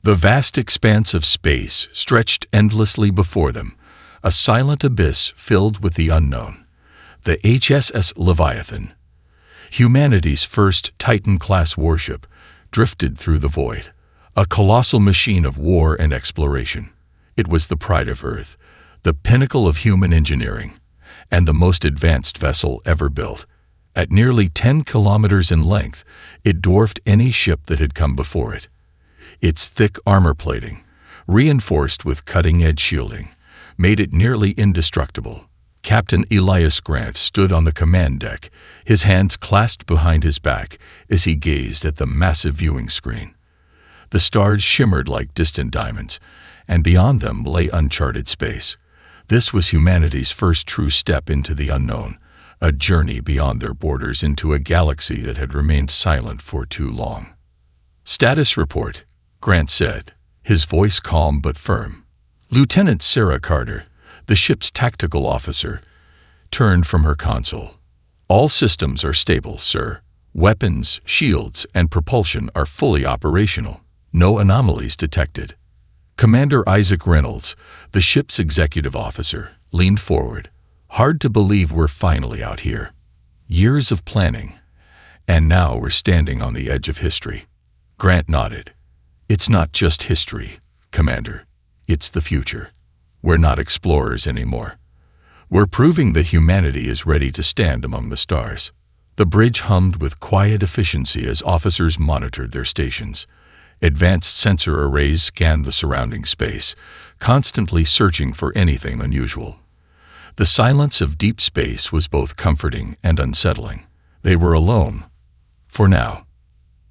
The vast expanse of space stretched endlessly before them, a silent abyss filled with the unknown. The HSS Leviathan, humanity's first Titan-class warship, drifted through the void, a colossal machine of war and exploration. It was the pride of Earth, the pinnacle of human engineering, and the most advanced vessel ever built. At nearly 10 kilometers in length, it dwarfed any ship that had come before it. Its thick armor plating, reinforced with cutting-edge shielding, made it nearly indestructible. Captain Elias Grant stood on the command deck, his hands clasped behind his back as he gazed at the massive viewing screen. The stars shimmered like distant diamonds, and beyond them lay uncharted space. This was humanity's first true step into the unknown, a journey beyond their borders into a galaxy that had remained silent for too long. "Status report," Grant said, his voice calm but firm. Lieutenant Sarah Carter, the ship's tactical officer, turned from her console. "All systems are stable, sir. Weapons, shields, and propulsion are fully operational. No anomalies detected." Commander Isaac Reynolds, the ship's executive officer, leaned forward. "Hard to believe we're finally out here. Years of planning, and now we're standing on the edge of history." Grant nodded. "It's not just history, Commander. It's the future. We're not explorers anymore. We're proving that humanity is ready to stand among the stars." The bridge hummed with quiet efficiency as officers monitored their stations. Advanced sensor arrays scanned the surrounding space, constantly searching for anything unusual. The silence of deep space was both comforting and unsettling. They were alone, for now.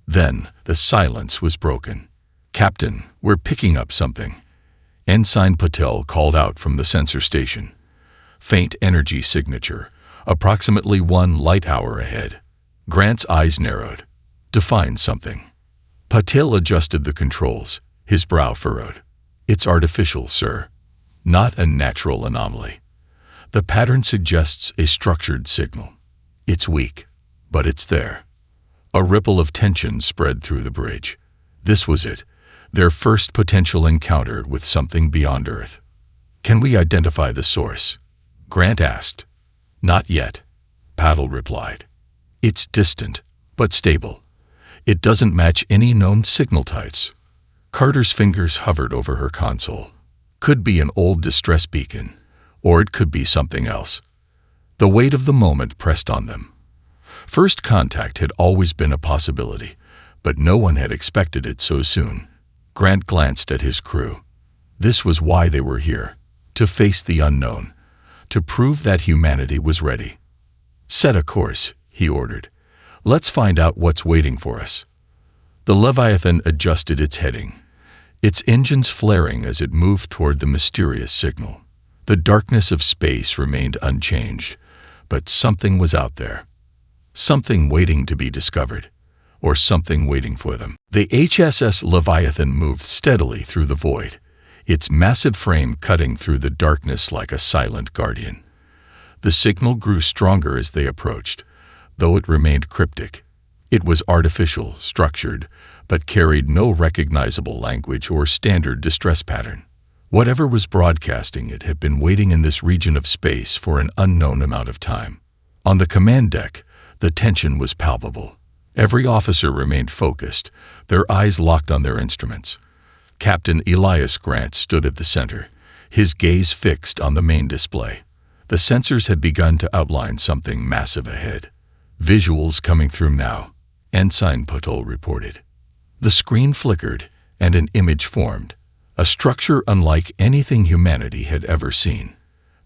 Then the silence was broken. "Captain, we're picking up something," Ensign Patel called out from the sensor station. "Faint energy signature, approximately 1 light hour ahead." Grant's eyes narrowed. "Define something." Patel adjusted the controls, his brow furrowed. "It's artificial, sir. Not a natural anomaly. The pattern suggests a structured signal. It's weak, but it's there." A ripple of tension spread through the bridge. This was it, their first potential encounter with something beyond Earth. "Can we identify the source?" Grant asked. "Not yet," Patel replied. "It's distant, but stable. It doesn't match any known signal types." Carter's fingers hovered over her console. "Could be an old distress beacon, or it could be something else." The weight of the moment pressed on them. First contact had always been a possibility, but no one had expected it so soon. Grant glanced at his crew. This was why they were here, to face the unknown, to prove that humanity was ready. "Set a course," he ordered. "Let's find out what's waiting for us." The Leviathan adjusted its heading, its engines flaring as it moved toward the mysterious signal. The darkness of space remained unchanged, but something was out there. Something waiting to be discovered, or something waiting for them. The HSS Leviathan moved steadily through the void, its massive frame cutting through the darkness like a silent guardian. The signal grew stronger as they approached, though it remained cryptic. It was artificial, structured, but carried no recognizable language or standard distress pattern. Whatever was broadcasting it had been waiting in this region of space for an unknown amount of time. On the command deck, the tension was palpable. Every officer remained focused, their eyes locked on their instruments. Captain Elias Grant stood at the center, his gaze fixed on the main display. The sensors had begun to outline something massive ahead. "Visuals coming through now," Ensign Patel reported. The screen flickered, and an image formed, a structure unlike anything humanity had ever seen.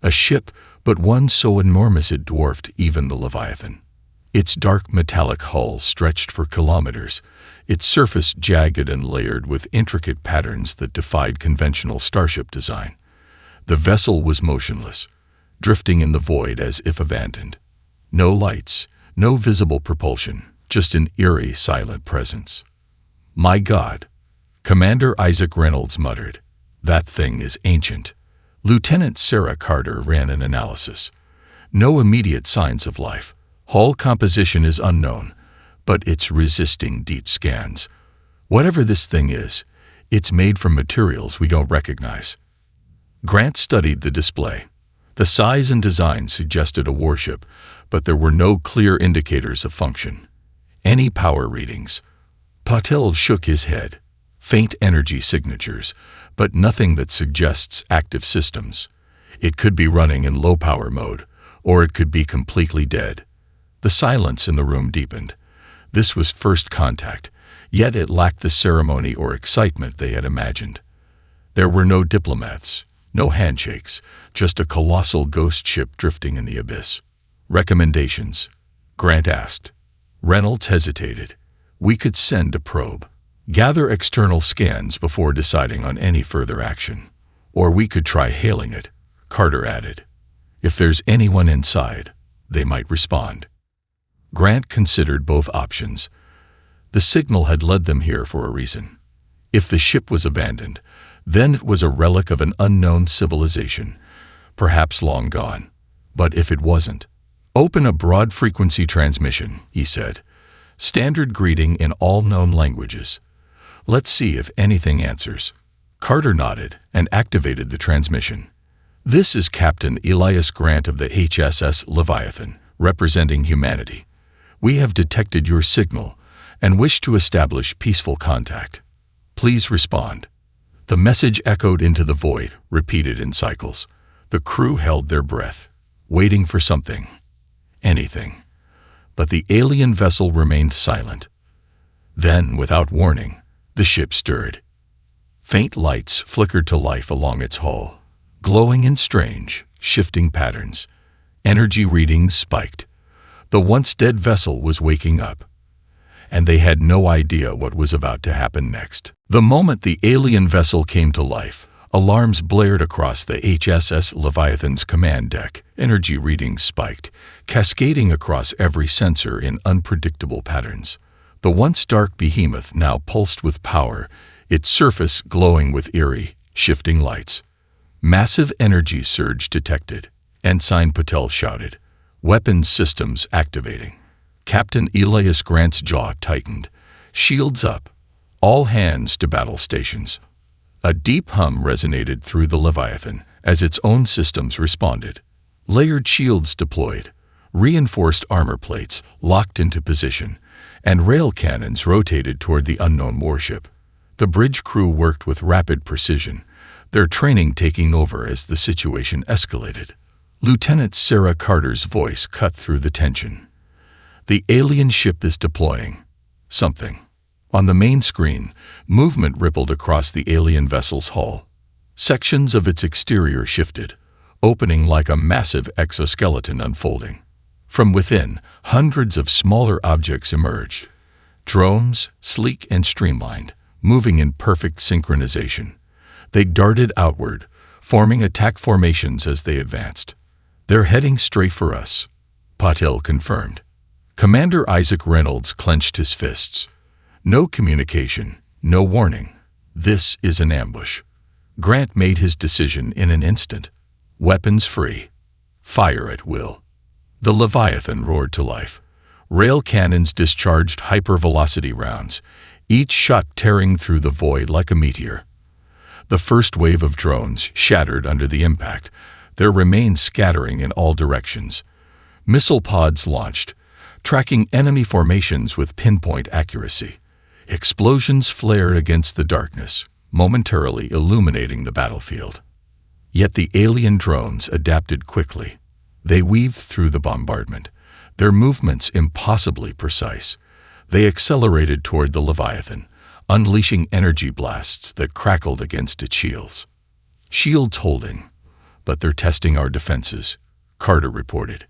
A ship, but one so enormous it dwarfed even the Leviathan. Its dark metallic hull stretched for kilometers, its surface jagged and layered with intricate patterns that defied conventional starship design. The vessel was motionless, drifting in the void as if abandoned. No lights, no visible propulsion, just an eerie, silent presence. "My God," Commander Isaac Reynolds muttered. "That thing is ancient." Lieutenant Sarah Carter ran an analysis. No immediate signs of life. Hull composition is unknown, but it's resisting deep scans. Whatever this thing is, It's made from materials we don't recognize. Grant studied the display. The size and design suggested a warship, but there were no clear indicators of function. Any power readings? Patel shook his head. Faint energy signatures, but nothing that suggests active systems. It could be running in low-power mode, or it could be completely dead. The silence in the room deepened. This was first contact, yet it lacked the ceremony or excitement they had imagined. There were no diplomats, no handshakes, just a colossal ghost ship drifting in the abyss. Recommendations? Grant asked. Reynolds hesitated. We could send a probe. Gather external scans before deciding on any further action. Or we could try hailing it, Carter added. If there's anyone inside, they might respond. Grant considered both options. The signal had led them here for a reason. If the ship was abandoned, then it was a relic of an unknown civilization, perhaps long gone. But if it wasn't, open a broad-frequency transmission, he said. Standard greeting in all known languages. Let's see if anything answers. Carter nodded and activated the transmission. This is Captain Elias Grant of the HSS Leviathan, representing humanity. We have detected your signal and wish to establish peaceful contact. Please respond. The message echoed into the void, repeated in cycles. The crew held their breath, waiting for something. Anything. But the alien vessel remained silent. Then, without warning, the ship stirred. Faint lights flickered to life along its hull, glowing in strange, shifting patterns. Energy readings spiked. The once-dead vessel was waking up, and they had no idea what was about to happen next. The moment the alien vessel came to life, alarms blared across the HSS Leviathan's command deck. Energy readings spiked, cascading across every sensor in unpredictable patterns. The once dark behemoth now pulsed with power, its surface glowing with eerie, shifting lights. Massive energy surge detected. Ensign Patel shouted. Weapons systems activating. Captain Elias Grant's jaw tightened. Shields up. All hands to battle stations. A deep hum resonated through the Leviathan as its own systems responded. Layered shields deployed, reinforced armor plates locked into position, and rail cannons rotated toward the unknown warship. The bridge crew worked with rapid precision, their training taking over as the situation escalated. Lieutenant Sarah Carter's voice cut through the tension. The alien ship is deploying something. On the main screen, movement rippled across the alien vessel's hull. Sections of its exterior shifted, opening like a massive exoskeleton unfolding. From within, hundreds of smaller objects emerged. Drones, sleek and streamlined, moving in perfect synchronization. They darted outward, forming attack formations as they advanced. They're heading straight for us, Patel confirmed. Commander Isaac Reynolds clenched his fists. No communication, no warning. This is an ambush. Grant made his decision in an instant. Weapons free. Fire at will. The Leviathan roared to life. Rail cannons discharged hypervelocity rounds, each shot tearing through the void like a meteor. The first wave of drones shattered under the impact, their remains scattering in all directions. Missile pods launched, tracking enemy formations with pinpoint accuracy. Explosions flared against the darkness, momentarily illuminating the battlefield. Yet the alien drones adapted quickly. They weaved through the bombardment, their movements impossibly precise. They accelerated toward the Leviathan, unleashing energy blasts that crackled against its shields. Shields holding, but they're testing our defenses, Carter reported.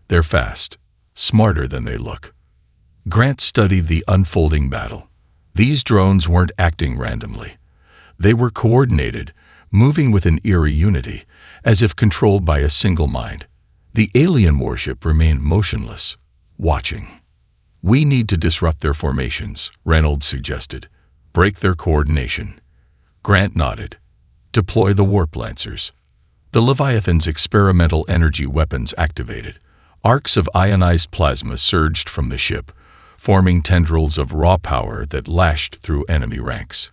They're fast, smarter than they look. Grant studied the unfolding battle. These drones weren't acting randomly. They were coordinated, moving with an eerie unity, as if controlled by a single mind. The alien warship remained motionless, watching. We need to disrupt their formations, Reynolds suggested. Break their coordination. Grant nodded. Deploy the warp lancers. The Leviathan's experimental energy weapons activated. Arcs of ionized plasma surged from the ship, forming tendrils of raw power that lashed through enemy ranks.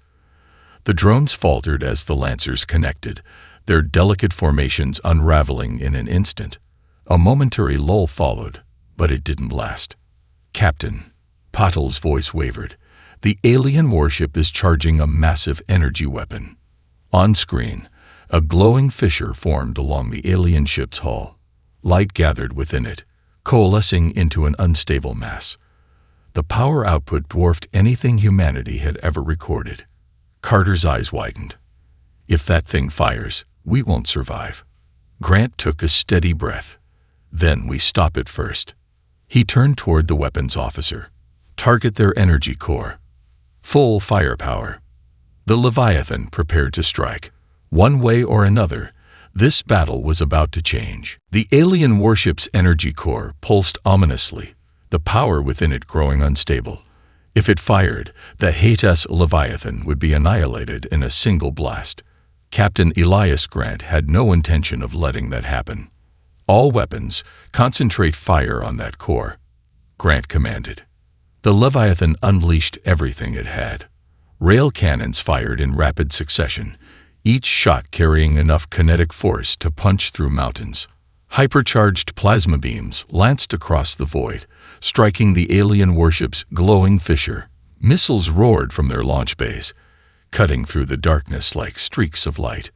The drones faltered as the Lancers connected, their delicate formations unraveling in an instant. A momentary lull followed, but it didn't last. "Captain," Patel's voice wavered, "the alien warship is charging a massive energy weapon." On screen, a glowing fissure formed along the alien ship's hull. Light gathered within it, coalescing into an unstable mass. The power output dwarfed anything humanity had ever recorded. Carter's eyes widened. "If that thing fires, we won't survive." Grant took a steady breath. "Then we stop it first." He turned toward the weapons officer. "Target their energy core. Full firepower." The Leviathan prepared to strike. One way or another, this battle was about to change. The alien warship's energy core pulsed ominously, the power within it growing unstable. If it fired, the HFY Leviathan would be annihilated in a single blast. Captain Elias Grant had no intention of letting that happen. "All weapons, concentrate fire on that core," Grant commanded. The Leviathan unleashed everything it had. Rail cannons fired in rapid succession, each shot carrying enough kinetic force to punch through mountains. Hypercharged plasma beams lanced across the void, striking the alien warship's glowing fissure. Missiles roared from their launch bays, cutting through the darkness like streaks of light.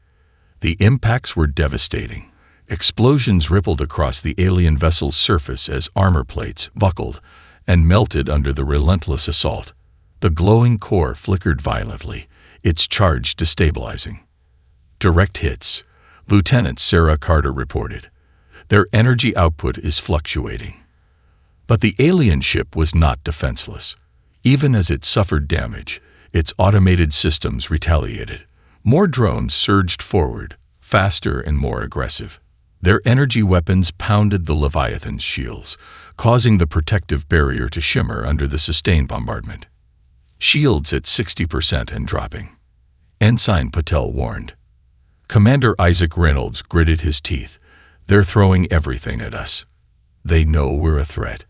The impacts were devastating. Explosions rippled across the alien vessel's surface as armor plates buckled and melted under the relentless assault. The glowing core flickered violently, its charge destabilizing. "Direct hits," Lieutenant Sarah Carter reported. "Their energy output is fluctuating." But the alien ship was not defenseless. Even as it suffered damage, its automated systems retaliated. More drones surged forward, faster and more aggressive. Their energy weapons pounded the Leviathan's shields, causing the protective barrier to shimmer under the sustained bombardment. "Shields at 60% and dropping," Ensign Patel warned. Commander Isaac Reynolds gritted his teeth. "They're throwing everything at us. They know we're a threat."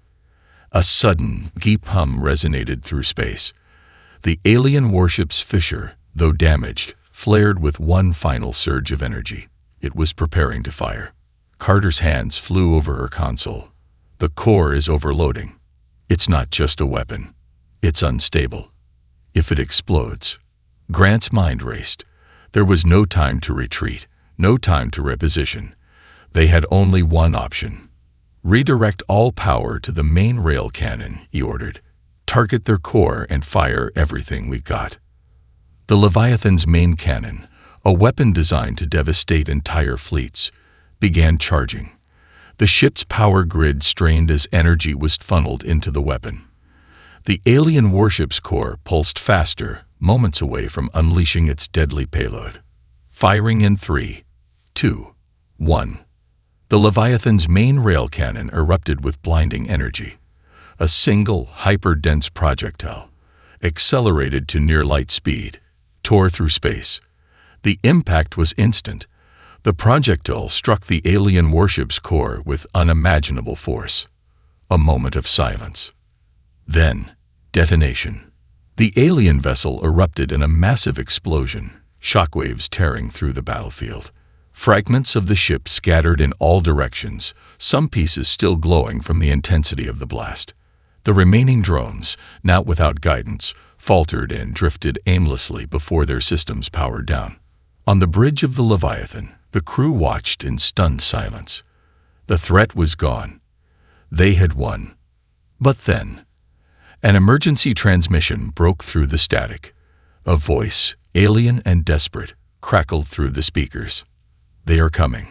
A sudden, deep hum resonated through space. The alien warship's fissure, though damaged, flared with one final surge of energy. It was preparing to fire. Carter's hands flew over her console. "The core is overloading. It's not just a weapon. It's unstable. If it explodes..." Grant's mind raced. There was no time to retreat, no time to reposition. They had only one option. "Redirect all power to the main rail cannon," he ordered. "Target their core and fire everything we got." The Leviathan's main cannon, a weapon designed to devastate entire fleets, began charging. The ship's power grid strained as energy was funneled into the weapon. The alien warship's core pulsed faster, moments away from unleashing its deadly payload. Firing in 3, 2, 1. The Leviathan's main rail cannon erupted with blinding energy. A single, hyper-dense projectile, accelerated to near-light speed, tore through space. The impact was instant. The projectile struck the alien warship's core with unimaginable force. A moment of silence. Then, detonation. The alien vessel erupted in a massive explosion, shockwaves tearing through the battlefield. Fragments of the ship scattered in all directions, some pieces still glowing from the intensity of the blast. The remaining drones, now without guidance, faltered and drifted aimlessly before their systems powered down. On the bridge of the Leviathan, the crew watched in stunned silence. The threat was gone. They had won. But then, an emergency transmission broke through the static. A voice, alien and desperate, crackled through the speakers. "They are coming."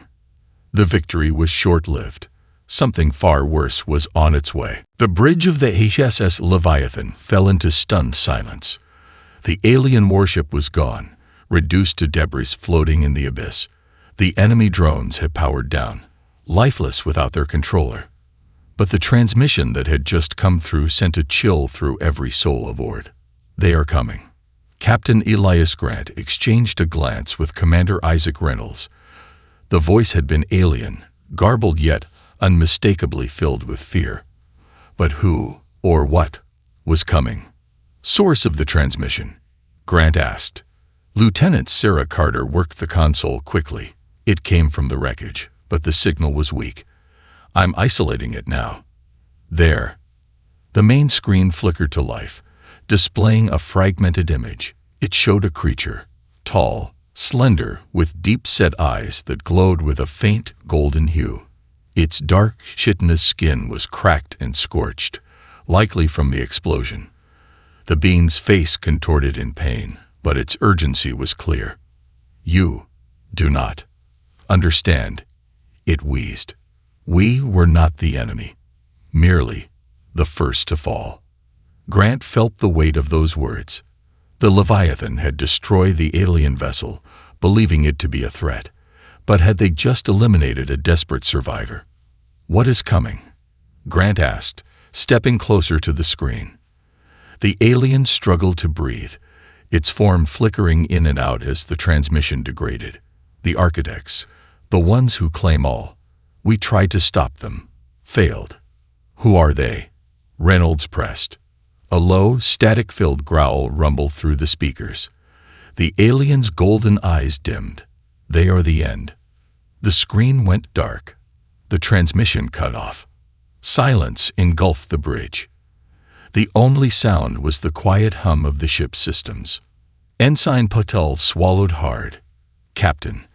The victory was short-lived. Something far worse was on its way. The bridge of the HSS Leviathan fell into stunned silence. The alien warship was gone, reduced to debris floating in the abyss. The enemy drones had powered down, lifeless without their controller. But the transmission that had just come through sent a chill through every soul aboard. "They are coming." Captain Elias Grant exchanged a glance with Commander Isaac Reynolds. The voice had been alien, garbled yet unmistakably filled with fear. But who, or what, was coming? "Source of the transmission?" Grant asked. Lieutenant Sarah Carter worked the console quickly. It came from the wreckage, but the signal was weak. I'm isolating it now. There. The main screen flickered to life, displaying a fragmented image. It showed a creature, tall, slender, with deep-set eyes that glowed with a faint golden hue. Its dark, chitinous skin was cracked and scorched, likely from the explosion. The being's face contorted in pain, but its urgency was clear. You do not understand, it wheezed. We were not the enemy, merely the first to fall. Grant felt the weight of those words. The Leviathan had destroyed the alien vessel, believing it to be a threat. But had they just eliminated a desperate survivor? What is coming? Grant asked, stepping closer to the screen. The alien struggled to breathe, its form flickering in and out as the transmission degraded. The architects, the ones who claim all. We tried to stop them. Failed. Who are they? Reynolds pressed. A low, static-filled growl rumbled through the speakers. The alien's golden eyes dimmed. They are the end. The screen went dark. The transmission cut off. Silence engulfed the bridge. The only sound was the quiet hum of the ship's systems. Ensign Patel swallowed hard. Captain,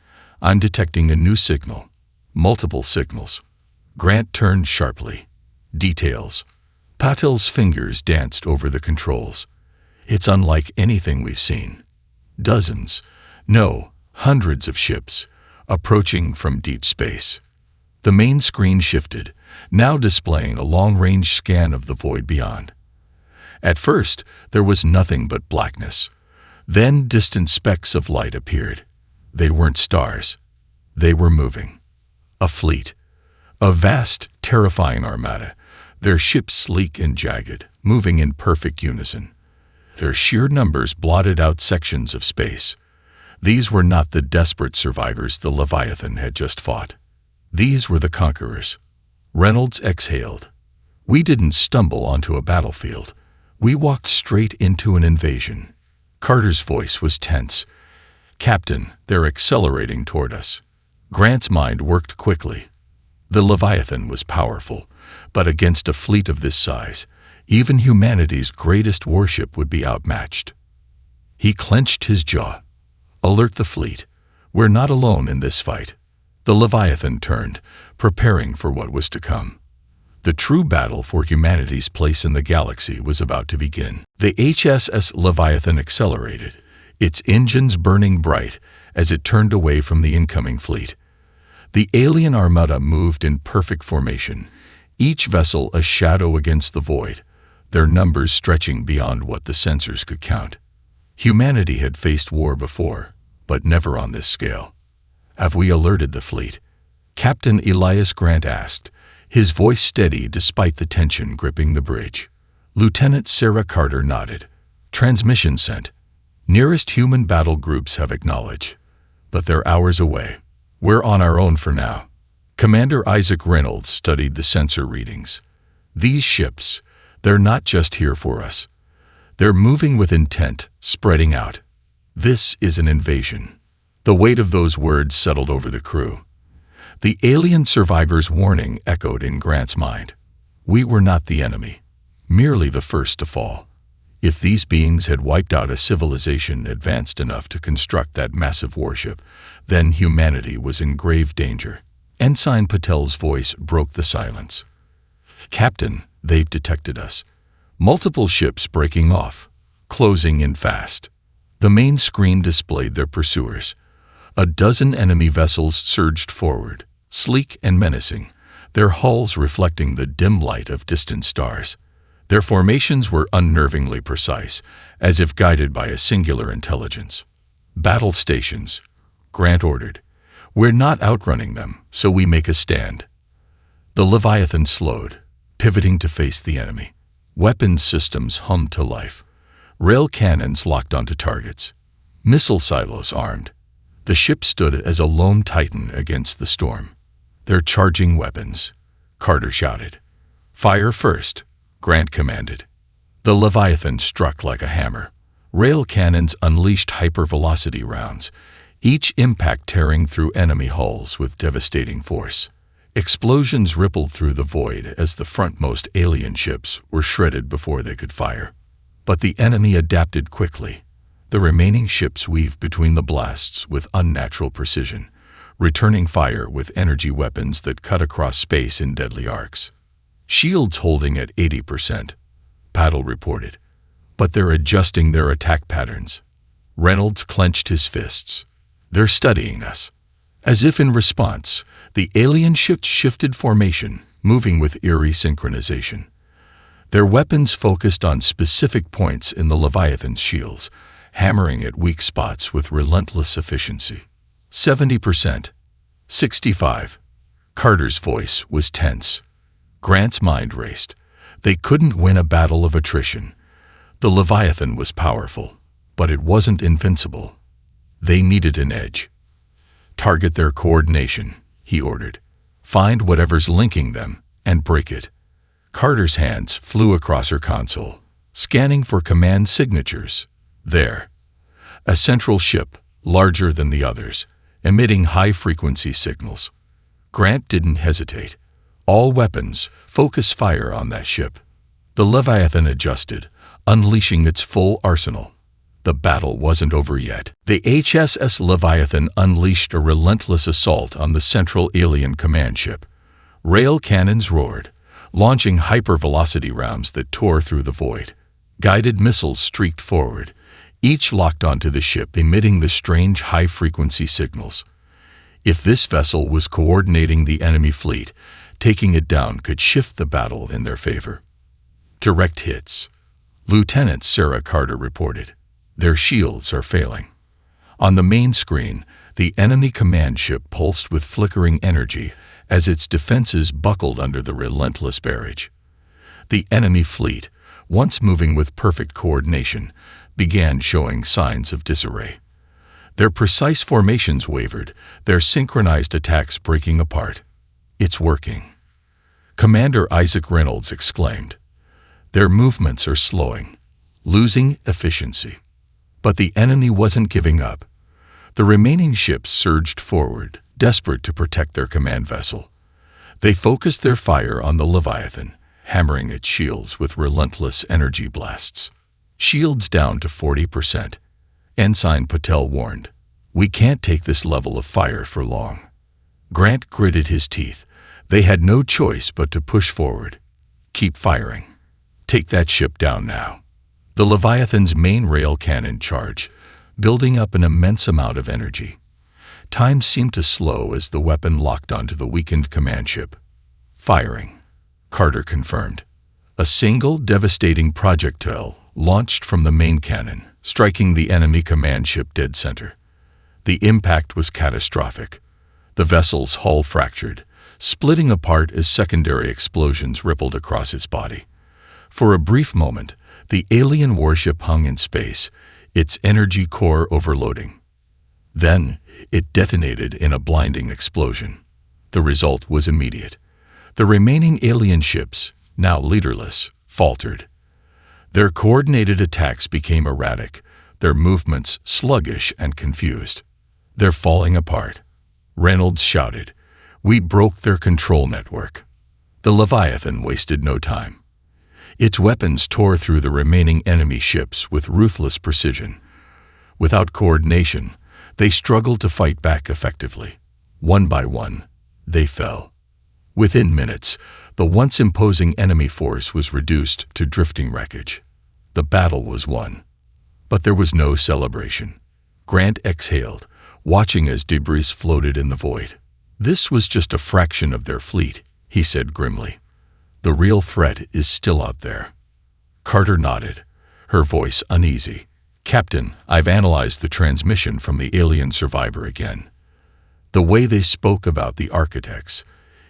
I'm detecting a new signal. Multiple signals. Grant turned sharply. Details. Patel's fingers danced over the controls. It's unlike anything we've seen. Dozens, no, hundreds of ships, approaching from deep space. The main screen shifted, now displaying a long-range scan of the void beyond. At first, there was nothing but blackness. Then distant specks of light appeared. They weren't stars. They were moving. A fleet. A vast, terrifying armada, their ships sleek and jagged, moving in perfect unison. Their sheer numbers blotted out sections of space. These were not the desperate survivors the Leviathan had just fought. These were the conquerors. Reynolds exhaled. We didn't stumble onto a battlefield. We walked straight into an invasion. Carter's voice was tense. Captain, they're accelerating toward us. Grant's mind worked quickly. The Leviathan was powerful, but against a fleet of this size, even humanity's greatest warship would be outmatched. He clenched his jaw. Alert the fleet. We're not alone in this fight. The Leviathan turned, preparing for what was to come. The true battle for humanity's place in the galaxy was about to begin. The HSS Leviathan accelerated, its engines burning bright as it turned away from the incoming fleet. The alien armada moved in perfect formation, each vessel a shadow against the void, their numbers stretching beyond what the sensors could count. Humanity had faced war before, but never on this scale. Have we alerted the fleet? Captain Elias Grant asked, his voice steady despite the tension gripping the bridge. Lieutenant Sarah Carter nodded. Transmission sent. Nearest human battle groups have acknowledged, but they're hours away. We're on our own for now. Commander Isaac Reynolds studied the sensor readings. These ships, they're not just here for us. They're moving with intent, spreading out. This is an invasion. The weight of those words settled over the crew. The alien survivor's warning echoed in Grant's mind. We were not the enemy, merely the first to fall. If these beings had wiped out a civilization advanced enough to construct that massive warship, then humanity was in grave danger. Ensign Patel's voice broke the silence. Captain, they've detected us. Multiple ships breaking off, closing in fast. The main screen displayed their pursuers. A dozen enemy vessels surged forward, sleek and menacing, their hulls reflecting the dim light of distant stars. Their formations were unnervingly precise, as if guided by a singular intelligence. Battle stations, Grant ordered. We're not outrunning them, so we make a stand. The Leviathan slowed, pivoting to face the enemy. Weapons systems hummed to life. Rail cannons locked onto targets. Missile silos armed. The ship stood as a lone titan against the storm. They're charging weapons, Carter shouted. Fire first, Grant commanded. The Leviathan struck like a hammer. Rail cannons unleashed hypervelocity rounds, each impact tearing through enemy hulls with devastating force. Explosions rippled through the void as the frontmost alien ships were shredded before they could fire. But the enemy adapted quickly. The remaining ships weaved between the blasts with unnatural precision, returning fire with energy weapons that cut across space in deadly arcs. Shields holding at 80%, Paddle reported. But they're adjusting their attack patterns. Reynolds clenched his fists. They're studying us. As if in response, the alien ships shifted formation, moving with eerie synchronization. Their weapons focused on specific points in the Leviathan's shields, hammering at weak spots with relentless efficiency. 70%. 65. Carter's voice was tense. Grant's mind raced. They couldn't win a battle of attrition. The Leviathan was powerful, but it wasn't invincible. They needed an edge. Target their coordination, he ordered. Find whatever's linking them and break it. Carter's hands flew across her console, scanning for command signatures. There. A central ship, larger than the others, emitting high-frequency signals. Grant didn't hesitate. All weapons, focus fire on that ship. The Leviathan adjusted, unleashing its full arsenal. The battle wasn't over yet. The HSS Leviathan unleashed a relentless assault on the central alien command ship. Rail cannons roared, launching hypervelocity rounds that tore through the void. Guided missiles streaked forward, each locked onto the ship, emitting the strange high-frequency signals. If this vessel was coordinating the enemy fleet, taking it down could shift the battle in their favor. Direct hits. Lieutenant Sarah Carter reported. Their shields are failing. On the main screen, the enemy command ship pulsed with flickering energy as its defenses buckled under the relentless barrage. The enemy fleet, once moving with perfect coordination, began showing signs of disarray. Their precise formations wavered, their synchronized attacks breaking apart. It's working. Commander Isaac Reynolds exclaimed. Their movements are slowing, losing efficiency. But the enemy wasn't giving up. The remaining ships surged forward, desperate to protect their command vessel. They focused their fire on the Leviathan, hammering its shields with relentless energy blasts. Shields down to 40%. Ensign Patel warned, "We can't take this level of fire for long." Grant gritted his teeth. They had no choice but to push forward. Keep firing. Take that ship down now. The Leviathan's main rail cannon charged, building up an immense amount of energy. Time seemed to slow as the weapon locked onto the weakened command ship. Firing, Carter confirmed. A single devastating projectile launched from the main cannon, striking the enemy command ship dead center. The impact was catastrophic. The vessel's hull fractured, splitting apart as secondary explosions rippled across its body. For a brief moment, the alien warship hung in space, its energy core overloading. Then, it detonated in a blinding explosion. The result was immediate. The remaining alien ships, now leaderless, faltered. Their coordinated attacks became erratic, their movements sluggish and confused. They're falling apart. Reynolds shouted. We broke their control network. The Leviathan wasted no time. Its weapons tore through the remaining enemy ships with ruthless precision. Without coordination, they struggled to fight back effectively. One by one, they fell. Within minutes, the once imposing enemy force was reduced to drifting wreckage. The battle was won. But there was no celebration. Grant exhaled, watching as debris floated in the void. This was just a fraction of their fleet, he said grimly. The real threat is still out there. Carter nodded, her voice uneasy. Captain, I've analyzed the transmission from the alien survivor again. The way they spoke about the architects,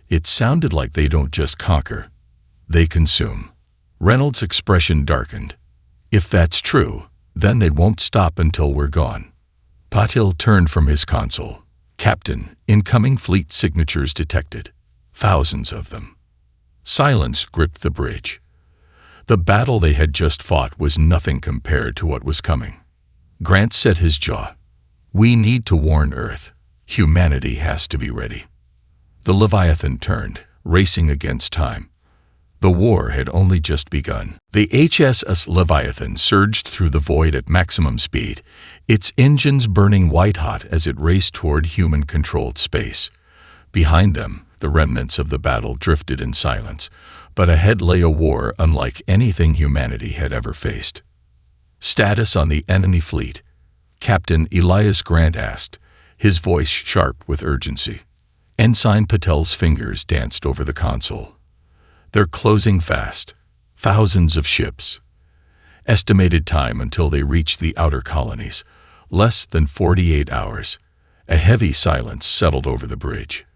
it sounded like they don't just conquer, they consume. Reynolds' expression darkened. If that's true, then they won't stop until we're gone. Patil turned from his console. Captain, incoming fleet signatures detected. Thousands of them. Silence gripped the bridge. The battle they had just fought was nothing compared to what was coming. Grant set his jaw. We need to warn Earth. Humanity has to be ready. The Leviathan turned, racing against time. The war had only just begun. The HSS Leviathan surged through the void at maximum speed, its engines burning white-hot as it raced toward human-controlled space. Behind them, the remnants of the battle drifted in silence, but ahead lay a war unlike anything humanity had ever faced. Status on the enemy fleet, Captain Elias Grant asked, his voice sharp with urgency. Ensign Patel's fingers danced over the console. They're closing fast. Thousands of ships. Estimated time until they reach the outer colonies. Less than 48 hours. A heavy silence settled over the bridge.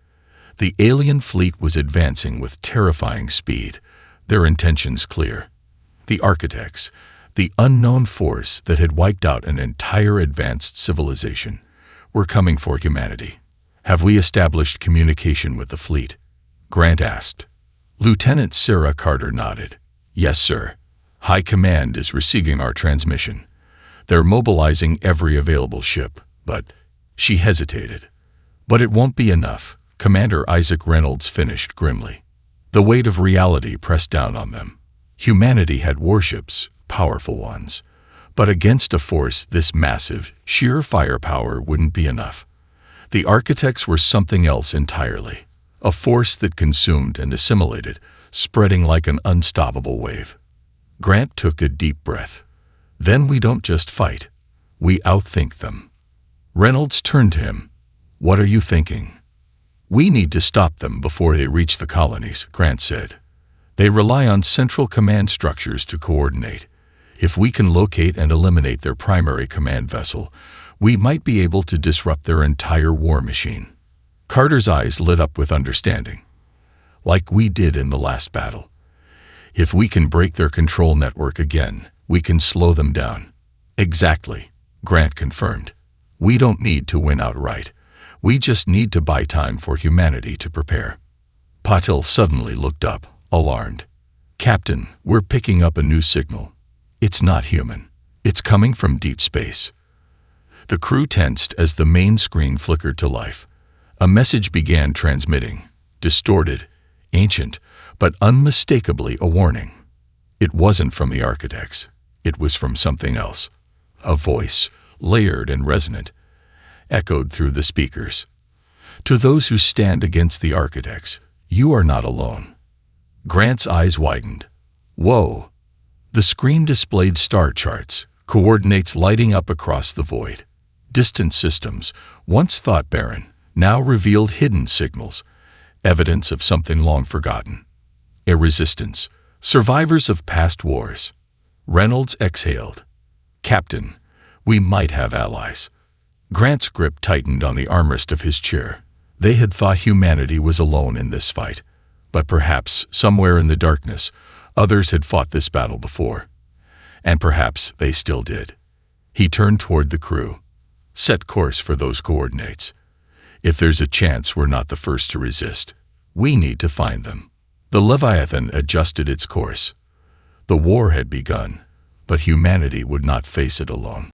The alien fleet was advancing with terrifying speed, their intentions clear. The architects, the unknown force that had wiped out an entire advanced civilization, were coming for humanity. Have we established communication with the fleet? Grant asked. Lieutenant Sarah Carter nodded. Yes, sir. High Command is receiving our transmission. They're mobilizing every available ship, but... She hesitated. But it won't be enough, Commander Isaac Reynolds finished grimly. The weight of reality pressed down on them. Humanity had warships, powerful ones. But against a force this massive, sheer firepower wouldn't be enough. The architects were something else entirely. A force that consumed and assimilated, spreading like an unstoppable wave. Grant took a deep breath. Then we don't just fight. We outthink them. Reynolds turned to him. What are you thinking? We need to stop them before they reach the colonies, Grant said. They rely on central command structures to coordinate. If we can locate and eliminate their primary command vessel, we might be able to disrupt their entire war machine. Carter's eyes lit up with understanding. Like we did in the last battle. If we can break their control network again, we can slow them down. Exactly, Grant confirmed. We don't need to win outright. We just need to buy time for humanity to prepare. Patil suddenly looked up, alarmed. Captain, we're picking up a new signal. It's not human. It's coming from deep space. The crew tensed as the main screen flickered to life. A message began transmitting, distorted, ancient, but unmistakably a warning. It wasn't from the architects. It was from something else. A voice, layered and resonant, echoed through the speakers. To those who stand against the architects, you are not alone. Grant's eyes widened. Whoa! The screen displayed star charts, coordinates lighting up across the void. Distant systems, once thought barren, now revealed hidden signals, evidence of something long forgotten. A resistance, survivors of past wars. Reynolds exhaled. Captain, we might have allies. Grant's grip tightened on the armrest of his chair. They had thought humanity was alone in this fight, but perhaps, somewhere in the darkness, others had fought this battle before. And perhaps they still did. He turned toward the crew. Set course for those coordinates. If there's a chance we're not the first to resist, we need to find them. The Leviathan adjusted its course. The war had begun, but humanity would not face it alone.